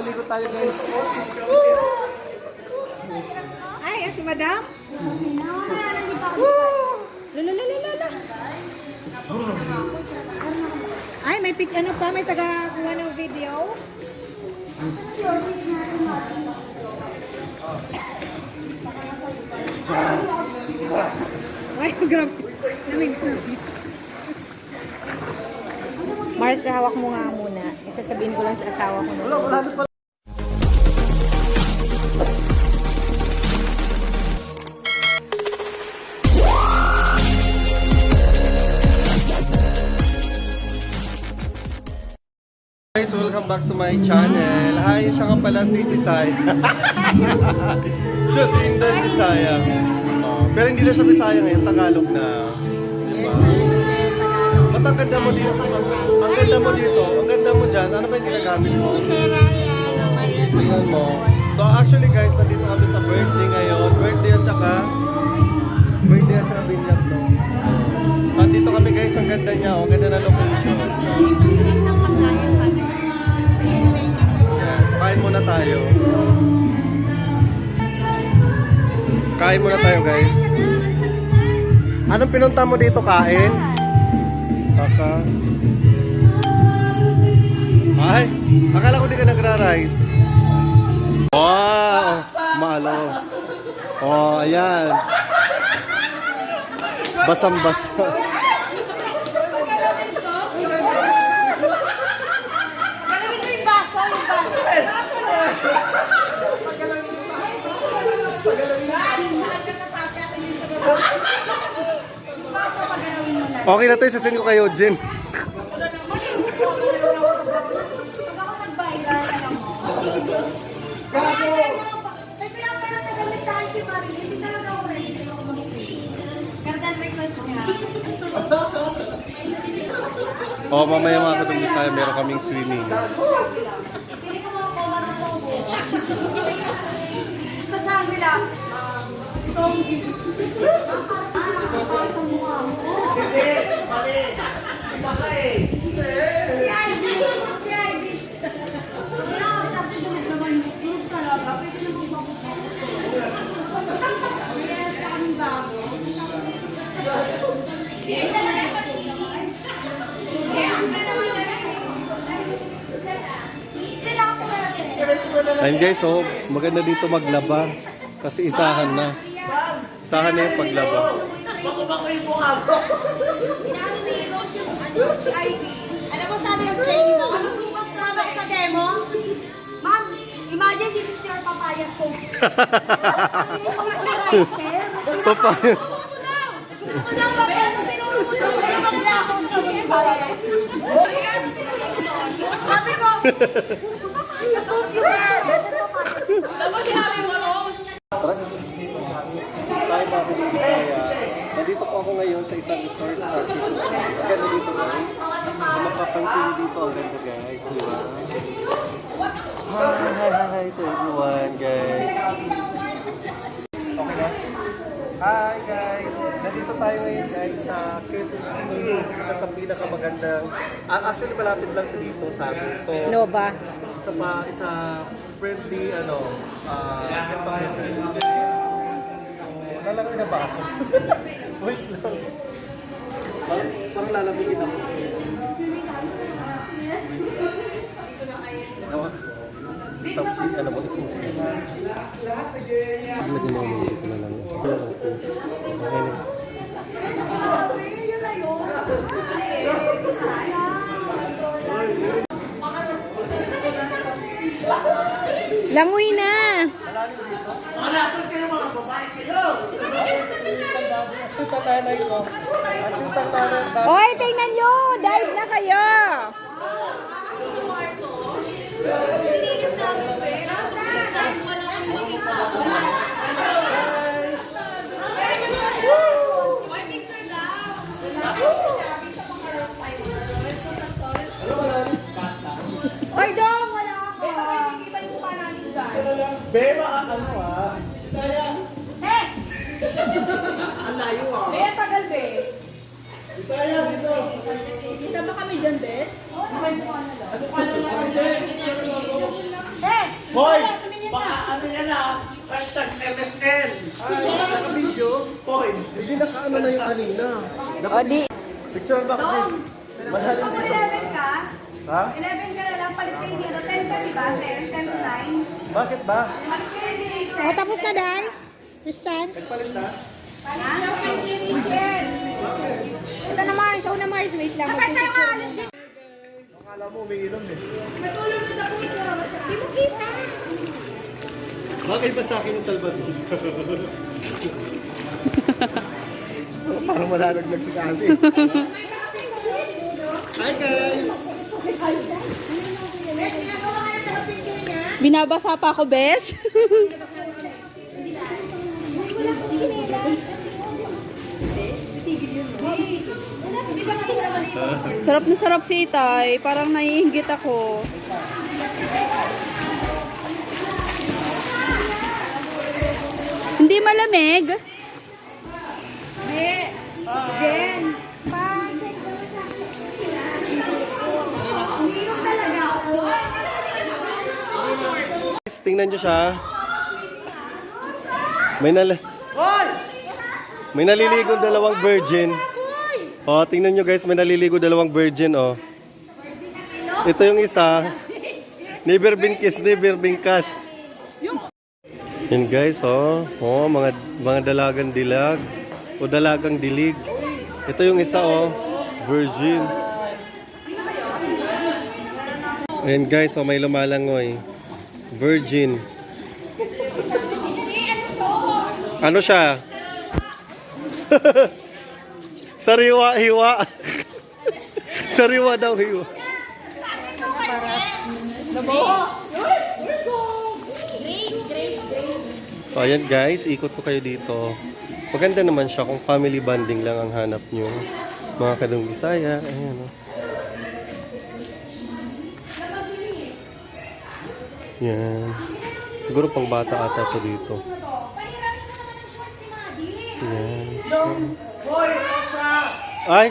ligo tayo guys. Ay, si madam? Lalalala. Ay, may pic ano pa, may taga-kuha ng video. Ay, grabe. Mars, hawak mo nga muna. Isasabihin ko lang sa asawa ko. Wala. Guys, welcome back to my channel. Hi, siya nga pala si Bisaya. Siya si Indan Bisaya. Pero hindi na siya Bisaya ngayon, Tagalog na. Diba? Ba't ang ganda mo dito? Ang ganda mo dito? Ang ganda mo dyan? Ano ba yung ginagamit mo? Tingnan mo. So actually guys, nandito kami sa birthday ngayon. Birthday at saka binyag, no? So nandito kami guys, ang ganda niya. Ang ganda na location. Kain muna tayo. Kain muna tayo guys. Anong pinunta mo dito kain? Kaka. Ay, akala ko di ka nagra-rice. Wow, malo. Oh, ayan. Basang-basa. Okay na to, isasend ko kayo, Jen. Oh, mamaya mga katong Bisaya, meron kaming swimming. Sa Shangri-La. Hindi, mali. Iba ka eh. Si Ivy. Si Ivy. Ayun guys, oh, maganda dito maglaba. Kasi isahan na. Isahan na yung paglaba. Bako yung mukha mo. Si Ivy. Alam mo sana yung training mo? Ano sumas na ako sa demo? Ma'am, imagine this is your papaya soup. Ang moisturizer. Papaya. Gusto ko lang mag-ano, tinuro mo lang. Wala maglakaw sa mukha. Sabi ko, papaya soup yun. Alam mo, sinabi mo, Rose. Tayo mga katong Bisaya. Nandito po ako ngayon sa isang resort sa Quezon City. Ang ganda dito guys. Kung mapapansin dito, ang ganda guys. Di ba? Hi to everyone guys. Okay na? Hi guys! Nandito tayo ngayon guys sa Quezon City. Isa sa pinakamagandang... Actually malapit lang to dito sa amin. So, Nova. it's a friendly get together. Lalangoy na ba ako? Wait lang. Parang lalamigin ako. Stop, ano mo, i-post mo. Lagyan mo mo dito na lang. Okay na. Langoy na! Manasan kayo mga babae kayo! Sintang nanay ko. Ang sintang nanay ko. Hoy, tingnan nyo! Dive na kayo! Sinilip namin, Fred. Wala kang mag-isa. Boy, picture daw. Sinabi sa mga side. Hoy, Dong! Wala ako. Iba yung mukha namin dyan. Bema, ano Bisaya. Hey! Ang layo Be, tagal, Be. Bisaya, dito. Kita ba kami dyan, Bes? Okay, mukha na lang. Mukha na lang. Hey! Hoy! Tumingin Baka ka. ano yan ah, hashtag MSN. Ay, naka-video. Hoy! Hindi naka-ano na yung kanina. O di, Picture ba kasi? Malalim Kung dito. 11 ka, Ha? 11 ka na lang, palit kayo dito. 10 ka, di ba? 10 to 9. Bakit ba? Palit kayo ni Rachel. o tapos na, Day? Christian? Nagpalit na? Palit daw kay Rachel. Ito na, Mars. Ito na, Mars. Wait lang. Magpipicture mo. Akala mo umiinom eh. Matulog na sa puso. Di mo kita. Bakit ba sa akin yung Salvador? Parang malalaglag si Kasi. Hi guys! Binabasa pa ako, Besh. Sarap na sarap si Itay. Parang naiinggit ako. Hindi malamig? Jen. Umiinom talaga ako. Guys, tingnan nyo siya. May naliligo dalawang virgin. Oh, tingnan nyo guys, may naliligo dalawang virgin oh. Ito yung isa. Never been kissed, never been cast. Yan guys, oh. Oh, mga dalagang dilag o dalagang dilig. Ito yung isa oh, virgin. Ayan guys, oh, may lumalangoy. Virgin. Ano siya? Sariwa, hiwa. Sariwa daw, hiwa. So ayan guys, ikot ko kayo dito. Maganda naman siya kung family bonding lang ang hanap nyo. Mga kadong Bisaya, ayan oh. Yan. Siguro pang bata ata to dito. Yan. Hoy! Rosa! Ay!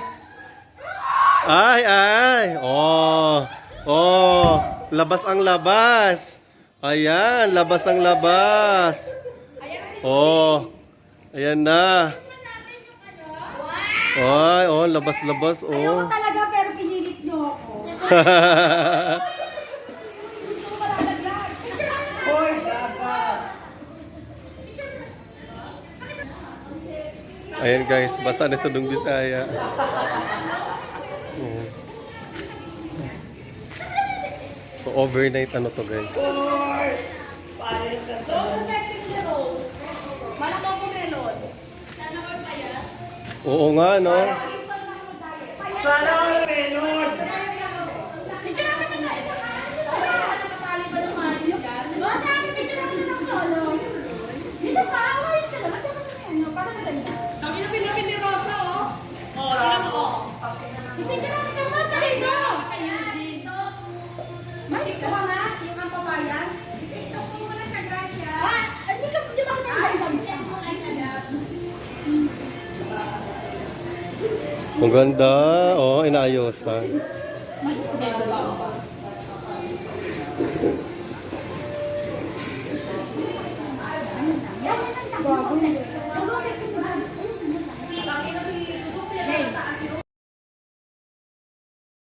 Ay, ay! Oh! Oh! Labas ang labas! Ayan, labas ang labas! Oh! Ayan na! Ay, oh, labas-labas, Ayoko oh! talaga pero pinilit niyo ako. Hoy! Dapat! Ayan guys, basa na sa Bisaya. Ayan. So overnight ano to guys? Oo nga no. Sana all melon! Dito pa, ayos ka naman. Dito ka sa ano, para maganda. Kami na pinapin ni Rosa, oh. Oh, tingnan mo, oh. Ipindihan ka naman, dito. Mas ka ba nga, yung ang papayan? Ito po muna siya, Gracia. Ah, di ba kita Ang ganda. Oh, inaayosan.